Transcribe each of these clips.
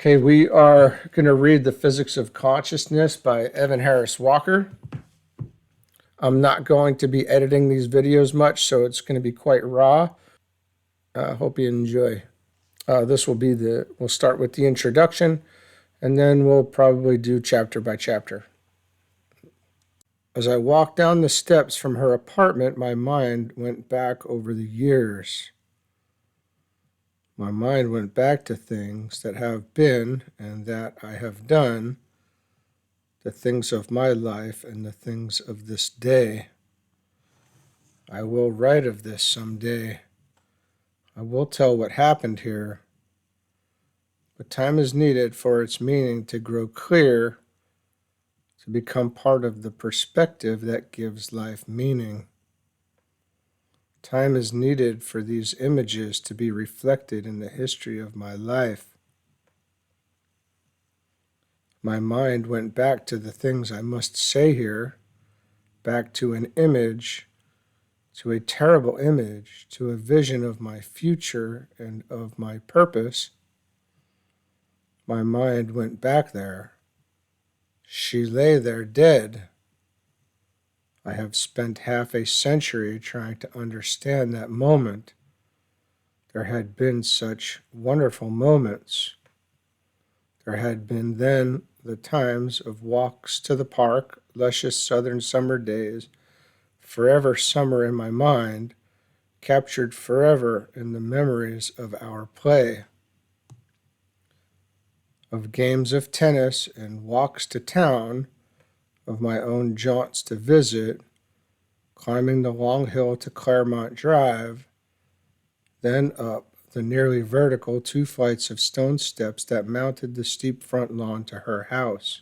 Okay, we are going to read The Physics of Consciousness by Evan Harris Walker. I'm not going to be editing these videos much, so it's going to be quite raw. Hope you enjoy. We'll start with the introduction, and then we'll probably do chapter by chapter. As I walked down the steps from her apartment, my mind went back over the years. My mind went back to things that have been and that I have done, the things of my life and the things of this day. I will write of this someday. I will tell what happened here. But time is needed for its meaning to grow clear, to become part of the perspective that gives life meaning. Time is needed for these images to be reflected in the history of my life. My mind went back to the things I must say here, back to an image, to a terrible image, to a vision of my future and of my purpose. My mind went back there. She lay there dead. I have spent half a century trying to understand that moment. There had been such wonderful moments. There had been then the times of walks to the park, luscious southern summer days, forever summer in my mind, captured forever in the memories of our play, of games of tennis and walks to town, of my own jaunts to visit, climbing the long hill to Claremont Drive, then up the nearly vertical 2 flights of stone steps that mounted the steep front lawn to her house.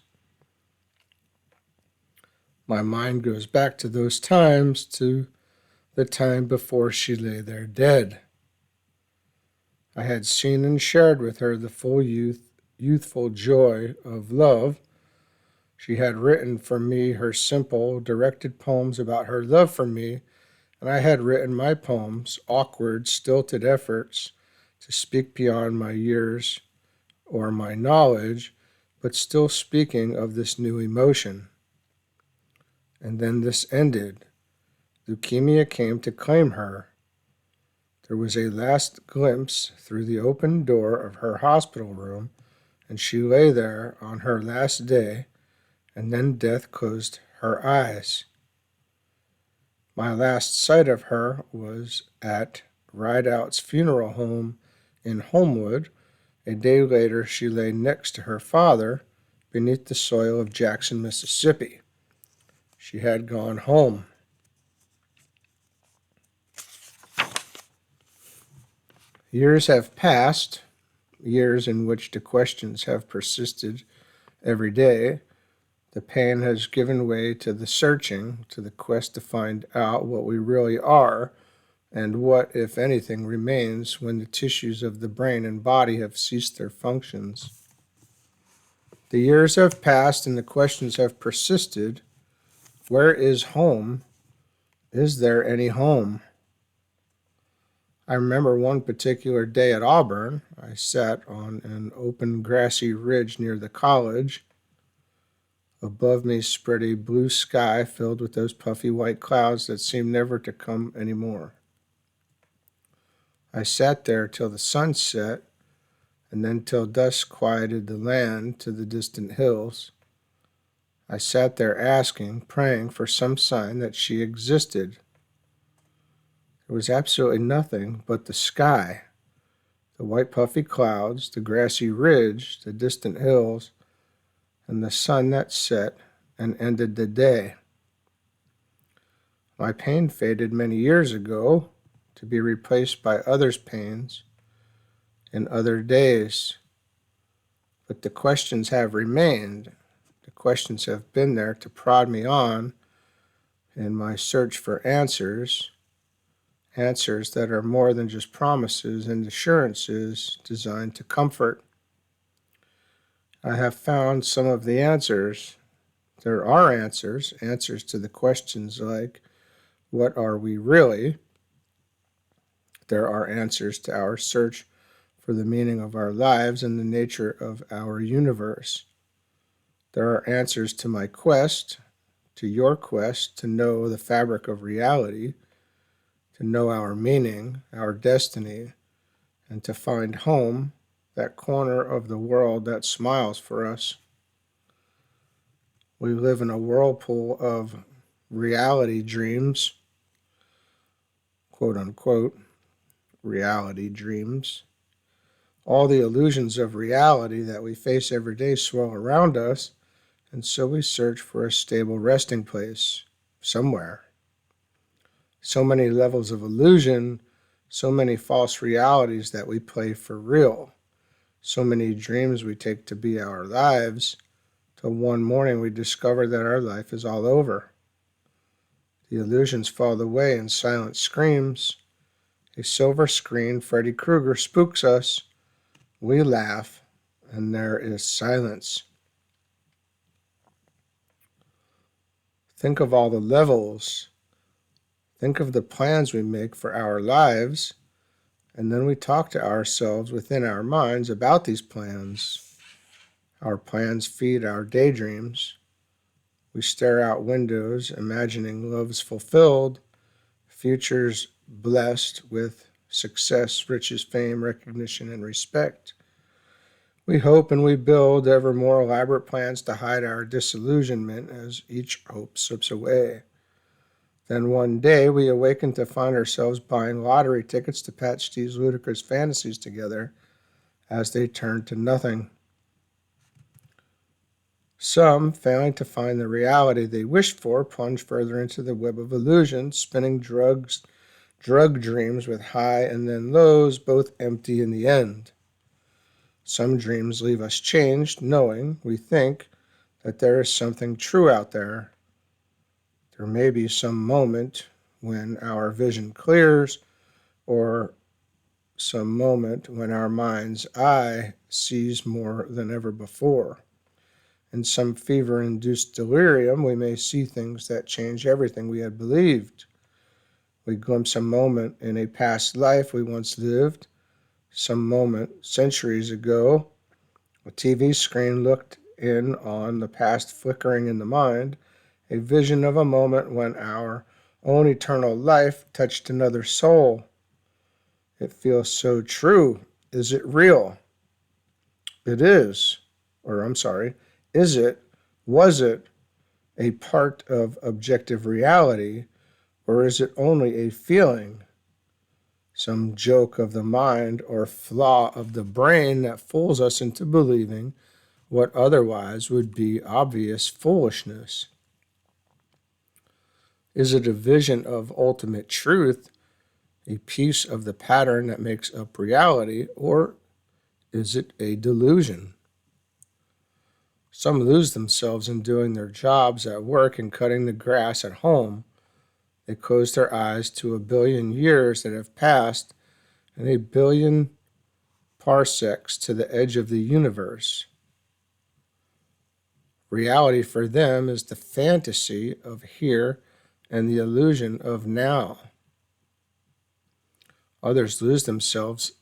My mind goes back to those times, to the time before she lay there dead. I had seen and shared with her the full youthful joy of love. She had written for me her simple, directed poems about her love for me, and I had written my poems, awkward, stilted efforts to speak beyond my years or my knowledge, but still speaking of this new emotion. And then this ended. Leukemia came to claim her. There was a last glimpse through the open door of her hospital room, and she lay there on her last day, and then death closed her eyes. My last sight of her was at Rideout's funeral home in Homewood. A day later, she lay next to her father beneath the soil of Jackson, Mississippi. She had gone home. Years have passed, years in which the questions have persisted every day. The pain has given way to the searching, to the quest to find out what we really are, and what, if anything, remains when the tissues of the brain and body have ceased their functions. The years have passed and the questions have persisted. Where is home? Is there any home? I remember one particular day at Auburn. I sat on an open grassy ridge near the college. Above me spread a blue sky filled with those puffy white clouds that seemed never to come any more. I sat there till the sun set, and then till dusk quieted the land to the distant hills. I sat there asking, praying for some sign that she existed. There was absolutely nothing but the sky, the white puffy clouds, the grassy ridge, the distant hills, and the sun that set and ended the day. My pain faded many years ago, to be replaced by others' pains in other days. But the questions have remained. The questions have been there to prod me on in my search for answers, answers that are more than just promises and assurances designed to comfort. I have found some of the answers. There are answers to the questions like, what are we really? There are answers to our search for the meaning of our lives and the nature of our universe. There are answers to my quest, to your quest, to know the fabric of reality, to know our meaning, our destiny, and to find home, that corner of the world that smiles for us. We live in a whirlpool of reality dreams, quote unquote, reality dreams. All the illusions of reality that we face every day swirl around us, and so we search for a stable resting place somewhere. So many levels of illusion, so many false realities that we play for real, so many dreams we take to be our lives, till one morning we discover that our life is all over. The illusions fall away in silent screams. A silver screen, Freddy Krueger, spooks us. We laugh, and there is silence. Think of all the levels. Think of the plans we make for our lives, and then we talk to ourselves within our minds about these plans. Our plans feed our daydreams. We stare out windows, imagining loves fulfilled, futures blessed with success, riches, fame, recognition, and respect. We hope and we build ever more elaborate plans to hide our disillusionment as each hope slips away. Then one day we awaken to find ourselves buying lottery tickets to patch these ludicrous fantasies together as they turn to nothing. Some, failing to find the reality they wished for, plunge further into the web of illusion, spinning drug dreams with high and then lows, both empty in the end. Some dreams leave us changed, knowing, we think, that there is something true out there. There may be some moment when our vision clears, or some moment when our mind's eye sees more than ever before. In some fever-induced delirium, we may see things that change everything we had believed. We glimpse a moment in a past life we once lived, some moment centuries ago. A TV screen looked in on the past flickering in the mind, a vision of a moment when our own eternal life touched another soul. It feels so true. Is it real? It is. Is it, was it a part of objective reality, or is it only a feeling, some joke of the mind or flaw of the brain that fools us into believing what otherwise would be obvious foolishness? Is it a vision of ultimate truth, a piece of the pattern that makes up reality, or is it a delusion? Some lose themselves in doing their jobs at work and cutting the grass at home. They close their eyes to a billion years that have passed and a billion parsecs to the edge of the universe. Reality for them is the fantasy of here and the illusion of now. Others lose themselves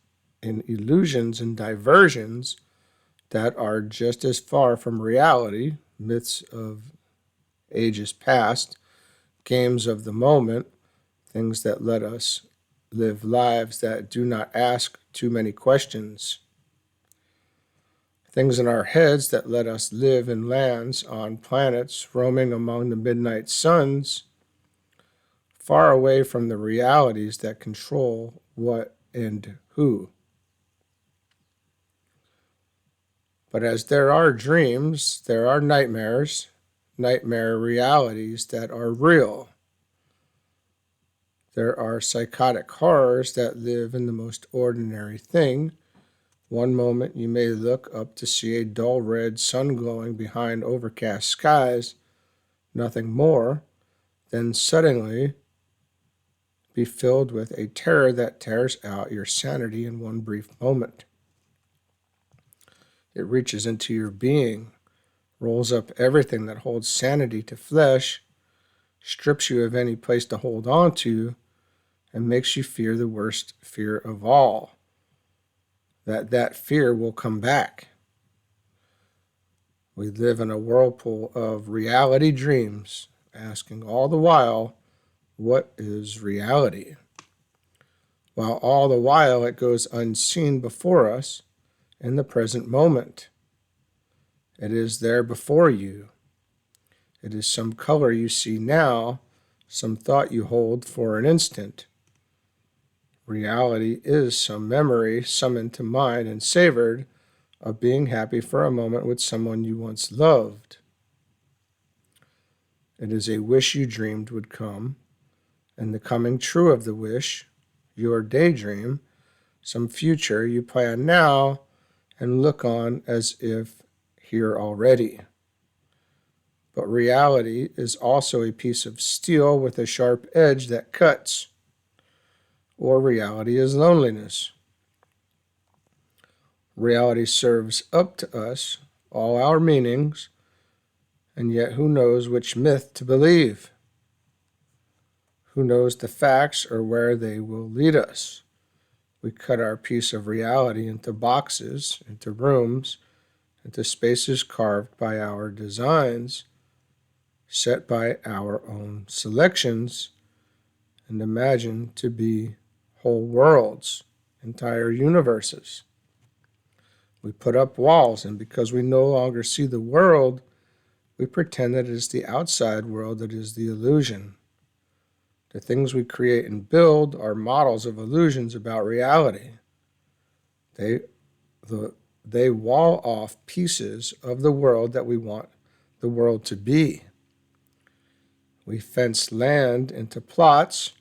in illusions and diversions that are just as far from reality, myths of ages past, games of the moment, things that let us live lives that do not ask too many questions, things in our heads that let us live in lands on planets roaming among the midnight suns, far away from the realities that control what and who. But as there are dreams, there are nightmares, nightmare realities that are real. There are psychotic horrors that live in the most ordinary thing. One moment you may look up to see a dull red sun glowing behind overcast skies, nothing more, then suddenly be filled with a terror that tears out your sanity in one brief moment. It reaches into your being, rolls up everything that holds sanity to flesh, strips you of any place to hold on to, and makes you fear the worst fear of all, that fear will come back. We live in a whirlpool of reality dreams, asking all the while, what is reality? While all the while it goes unseen before us in the present moment. It is there before you. It is some color you see now, some thought you hold for an instant. Reality is some memory summoned to mind and savored of being happy for a moment with someone you once loved. It is a wish you dreamed would come, and the coming true of the wish, your daydream, some future you plan now and look on as if here already. But reality is also a piece of steel with a sharp edge that cuts. Or reality is loneliness. Reality serves up to us all our meanings, and yet who knows which myth to believe? Who knows the facts or where they will lead us? We cut our piece of reality into boxes, into rooms, into spaces carved by our designs, set by our own selections, and imagine to be whole worlds, entire universes. We put up walls, and because we no longer see the world, we pretend that it is the outside world that is the illusion. The things we create and build are models of illusions about reality. They wall off pieces of the world that we want the world to be. We fence land into plots,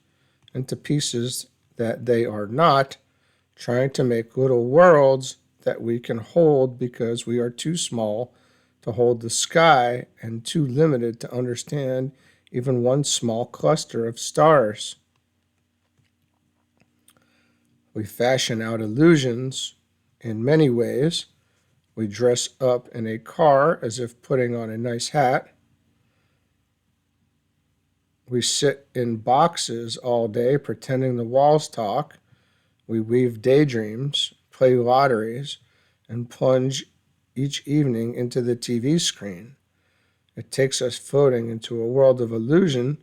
into pieces that they are not, trying to make little worlds that we can hold because we are too small to hold the sky and too limited to understand even one small cluster of stars. We fashion out illusions in many ways. We dress up in a car as if putting on a nice hat. We sit in boxes all day pretending the walls talk. We weave daydreams, play lotteries, and plunge each evening into the TV screen. It takes us floating into a world of illusion.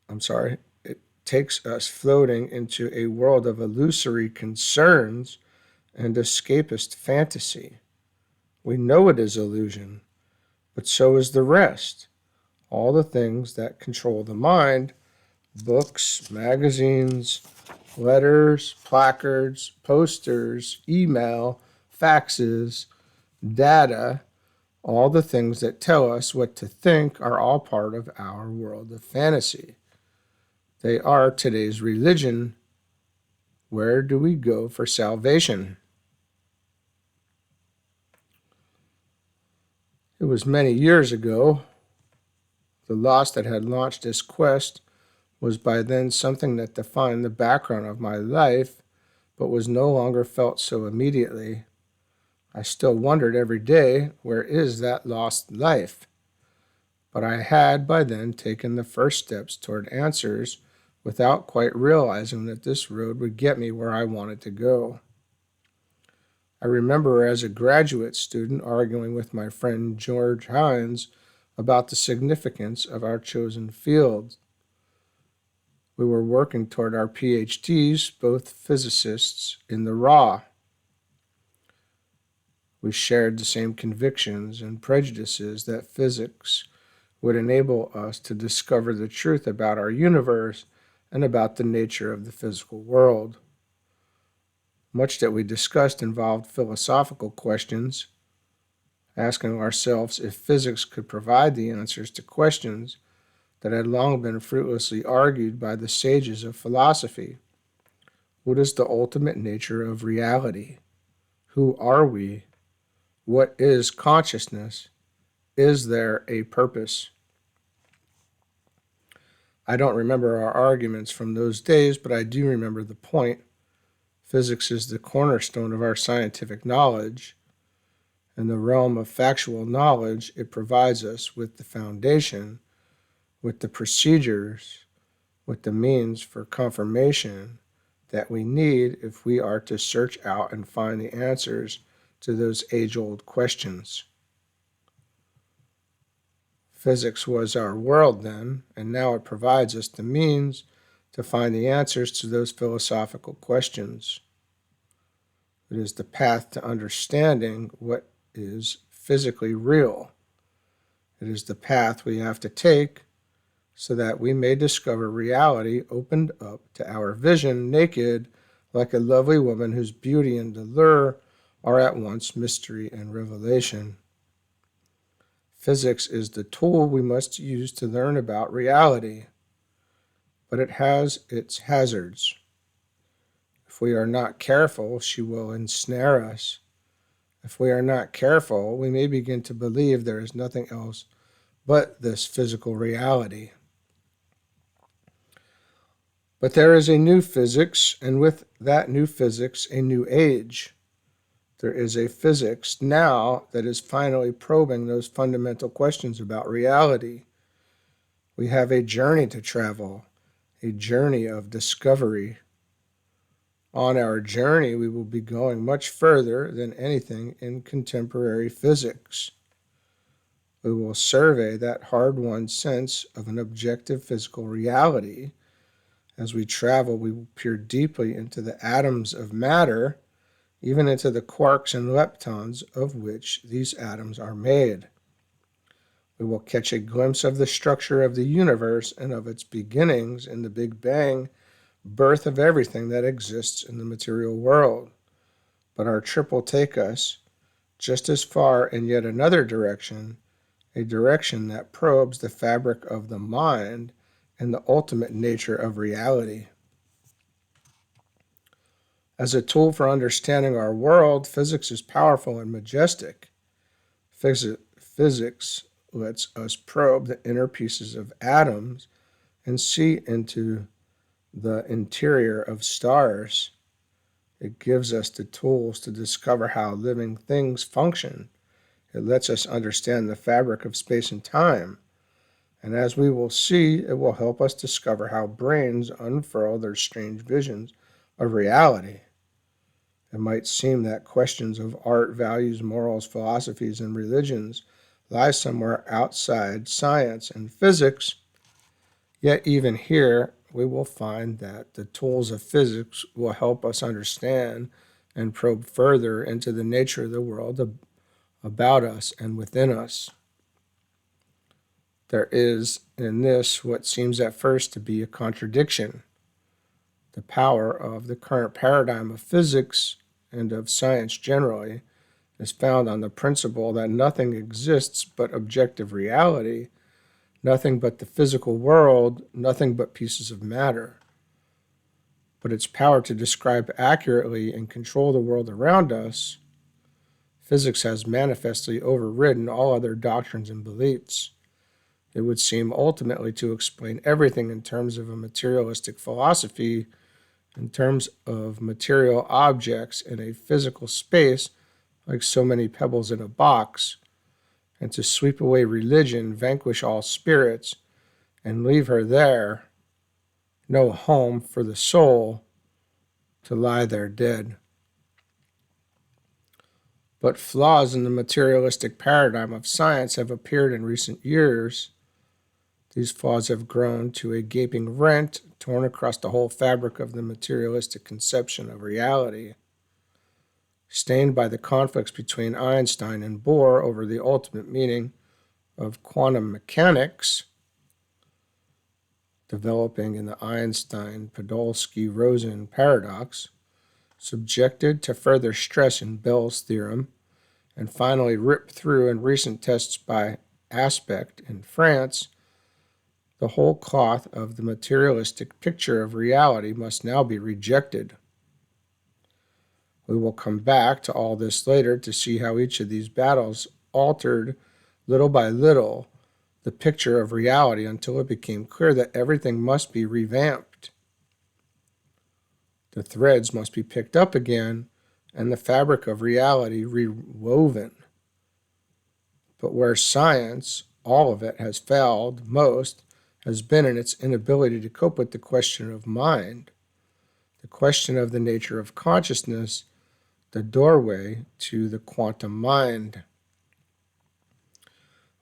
It takes us floating into a world of illusory concerns and escapist fantasy. We know it is illusion, but so is the rest. All the things that control the mind, books, magazines, letters, placards, posters, email, faxes, data, all the things that tell us what to think are all part of our world of fantasy. They are today's religion. Where do we go for salvation? It was many years ago. The loss that had launched this quest was by then something that defined the background of my life, but was no longer felt so immediately. I still wondered every day, where is that lost life? But I had by then taken the first steps toward answers without quite realizing that this road would get me where I wanted to go. I remember as a graduate student arguing with my friend George Hines about the significance of our chosen field. We were working toward our PhDs, both physicists, in the raw. We shared the same convictions and prejudices that physics would enable us to discover the truth about our universe and about the nature of the physical world. Much that we discussed involved philosophical questions, asking ourselves if physics could provide the answers to questions that had long been fruitlessly argued by the sages of philosophy. What is the ultimate nature of reality? Who are we? What is consciousness? Is there a purpose? I don't remember our arguments from those days, but I do remember the point. Physics is the cornerstone of our scientific knowledge. In the realm of factual knowledge, it provides us with the foundation, with the procedures, with the means for confirmation, that we need if we are to search out and find the answers to those age-old questions. Physics was our world then, and now it provides us the means to find the answers to those philosophical questions. It is the path to understanding what is physically real. It is the path we have to take so that we may discover reality opened up to our vision, naked, like a lovely woman whose beauty and allure are at once mystery and revelation. Physics is the tool we must use to learn about reality, but it has its hazards. If we are not careful, she will ensnare us. If we are not careful, we may begin to believe there is nothing else but this physical reality. But there is a new physics, and with that new physics, a new age. There is a physics now that is finally probing those fundamental questions about reality. We have a journey to travel, a journey of discovery. On our journey, we will be going much further than anything in contemporary physics. We will survey that hard-won sense of an objective physical reality. As we travel, we will peer deeply into the atoms of matter, even into the quarks and leptons of which these atoms are made. We will catch a glimpse of the structure of the universe and of its beginnings in the Big Bang, birth of everything that exists in the material world. But our trip will take us just as far in yet another direction, a direction that probes the fabric of the mind and the ultimate nature of reality. As a tool for understanding our world, physics is powerful and majestic. Physics lets us probe the inner pieces of atoms and see into the interior of stars. It gives us the tools to discover how living things function. It lets us understand the fabric of space and time. And as we will see, it will help us discover how brains unfurl their strange visions of reality. It might seem that questions of art, values, morals, philosophies, and religions lie somewhere outside science and physics, yet even here we will find that the tools of physics will help us understand and probe further into the nature of the world about us and within us. There is in this what seems at first to be a contradiction. The power of the current paradigm of physics and of science generally is found on the principle that nothing exists but objective reality, nothing but the physical world, nothing but pieces of matter. But its power to describe accurately and control the world around us, physics has manifestly overridden all other doctrines and beliefs. It would seem ultimately to explain everything in terms of a materialistic philosophy, in terms of material objects in a physical space like so many pebbles in a box, and to sweep away religion, vanquish all spirits, and leave her there, no home for the soul, to lie there dead. But flaws in the materialistic paradigm of science have appeared in recent years. These flaws have grown to a gaping rent, torn across the whole fabric of the materialistic conception of reality. Stained by the conflicts between Einstein and Bohr over the ultimate meaning of quantum mechanics, developing in the Einstein-Podolsky-Rosen paradox, subjected to further stress in Bell's theorem, and finally ripped through in recent tests by Aspect in France, the whole cloth of the materialistic picture of reality must now be rejected. We will come back to all this later to see how each of these battles altered, little by little, the picture of reality until it became clear that everything must be revamped. The threads must be picked up again, and the fabric of reality rewoven. But where science, all of it, has failed most, has been in its inability to cope with the question of mind. The question of the nature of consciousness, the doorway to the quantum mind.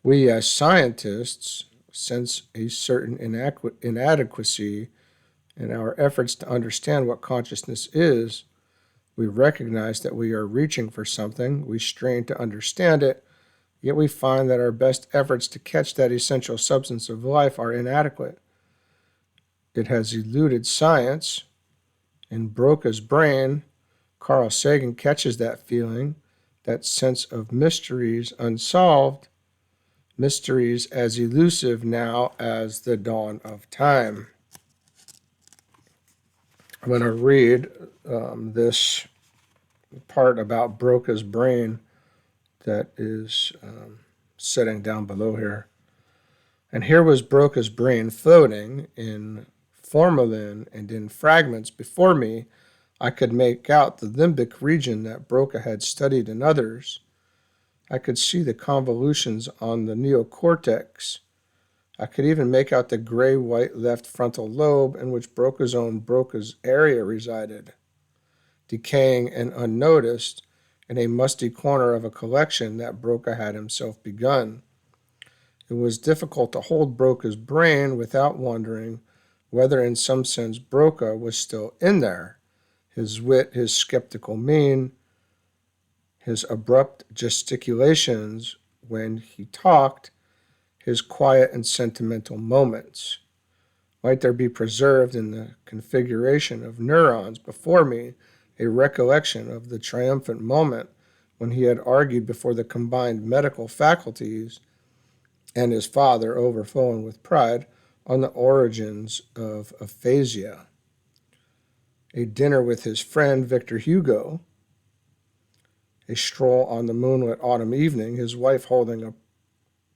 We as scientists sense a certain inadequacy in our efforts to understand what consciousness is. We recognize that we are reaching for something, we strain to understand it, yet we find that our best efforts to catch that essential substance of life are inadequate. It has eluded science. In Broca's brain, Carl Sagan catches that feeling, that sense of mysteries unsolved, mysteries as elusive now as the dawn of time. I'm going to read this part about Broca's brain that is setting down below here. And here was Broca's brain floating in formalin and in fragments before me. I could make out the limbic region that Broca had studied in others. I could see the convolutions on the neocortex. I could even make out the gray-white left frontal lobe in which Broca's area resided, decaying and unnoticed in a musty corner of a collection that Broca had himself begun. It was difficult to hold Broca's brain without wondering whether in some sense Broca was still in there. His wit, his skeptical mien, his abrupt gesticulations when he talked, his quiet and sentimental moments. Might there be preserved in the configuration of neurons before me a recollection of the triumphant moment when he had argued before the combined medical faculties and his father, overflowing with pride, on the origins of aphasia? A dinner with his friend Victor Hugo, a stroll on the moonlit autumn evening, his wife holding a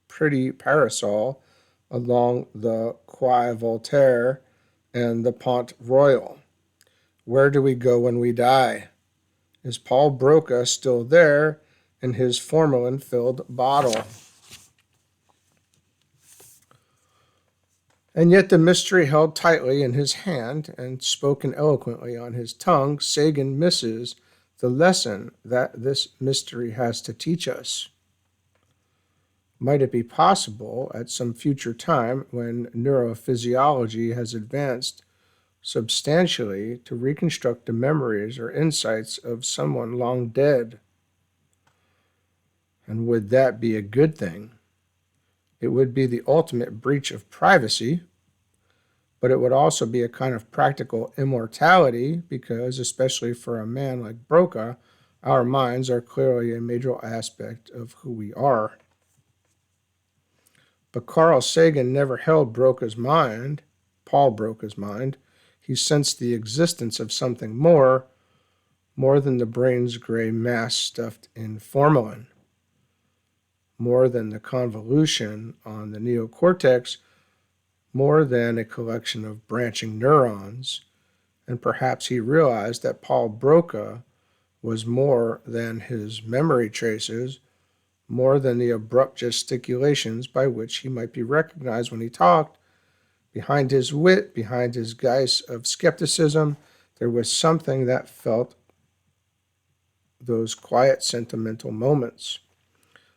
pretty parasol along the Quai Voltaire and the Pont Royal. Where do we go when we die? Is Paul Broca still there in his formalin-filled bottle? And yet the mystery held tightly in his hand and spoken eloquently on his tongue, Sagan misses the lesson that this mystery has to teach us. Might it be possible at some future time when neurophysiology has advanced substantially to reconstruct the memories or insights of someone long dead? And would that be a good thing? It would be the ultimate breach of privacy, but it would also be a kind of practical immortality because, especially for a man like Broca, our minds are clearly a major aspect of who we are. But Carl Sagan never held Broca's mind, Paul Broca's mind. He sensed the existence of something more than the brain's gray mass stuffed in formalin, more than the convolution on the neocortex, more than a collection of branching neurons. And perhaps he realized that Paul Broca was more than his memory traces, more than the abrupt gesticulations by which he might be recognized when he talked. Behind his wit, behind his guise of skepticism, there was something that felt those quiet, sentimental moments,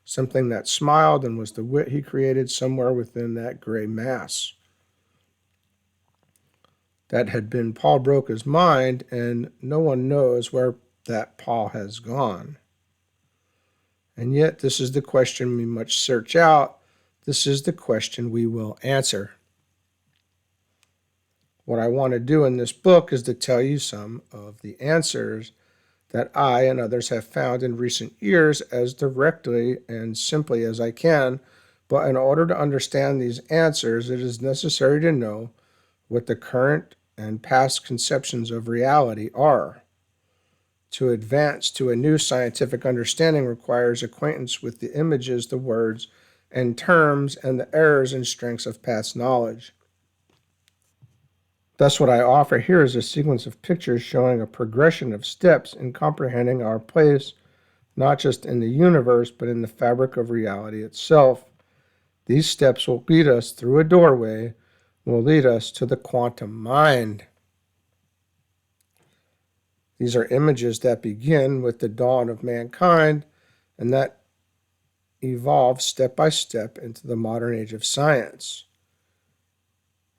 something that smiled and was the wit he created somewhere within that gray mass. That had been Paul Broca's mind, and no one knows where that Paul has gone. And yet, this is the question we must search out. This is the question we will answer. What I want to do in this book is to tell you some of the answers that I and others have found in recent years as directly and simply as I can. But in order to understand these answers, it is necessary to know what the current and past conceptions of reality are. To advance to a new scientific understanding requires acquaintance with the images, the words, and terms, and the errors and strengths of past knowledge. Thus, what I offer here is a sequence of pictures showing a progression of steps in comprehending our place, not just in the universe, but in the fabric of reality itself. These steps will lead us through a doorway, will lead us to the quantum mind. These are images that begin with the dawn of mankind and that evolve step by step into the modern age of science.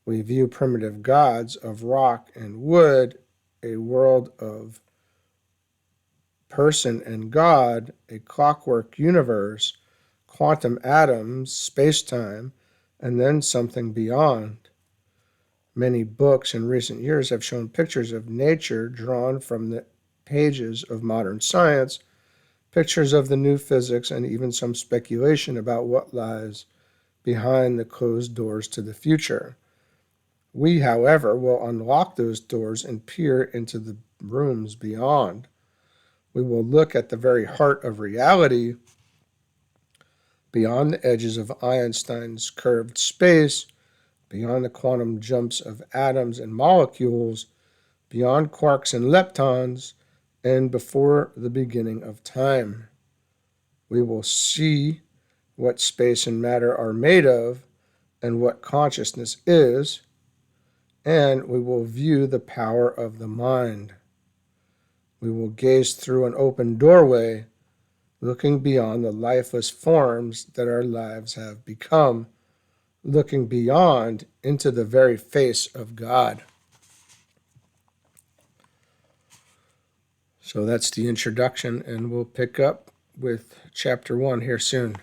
We view primitive gods of rock and wood, a world of person and God, a clockwork universe, quantum atoms, space-time, and then something beyond. Many books in recent years have shown pictures of nature drawn from the pages of modern science, pictures of the new physics, and even some speculation about what lies behind the closed doors to the future. We, however, will unlock those doors and peer into the rooms beyond. We will look at the very heart of reality, beyond the edges of Einstein's curved space, beyond the quantum jumps of atoms and molecules, beyond quarks and leptons, and before the beginning of time. We will see what space and matter are made of and what consciousness is, and we will view the power of the mind. We will gaze through an open doorway, looking beyond the lifeless forms that our lives have become, looking beyond into the very face of God. So that's the introduction, and we'll pick up with chapter 1 here soon.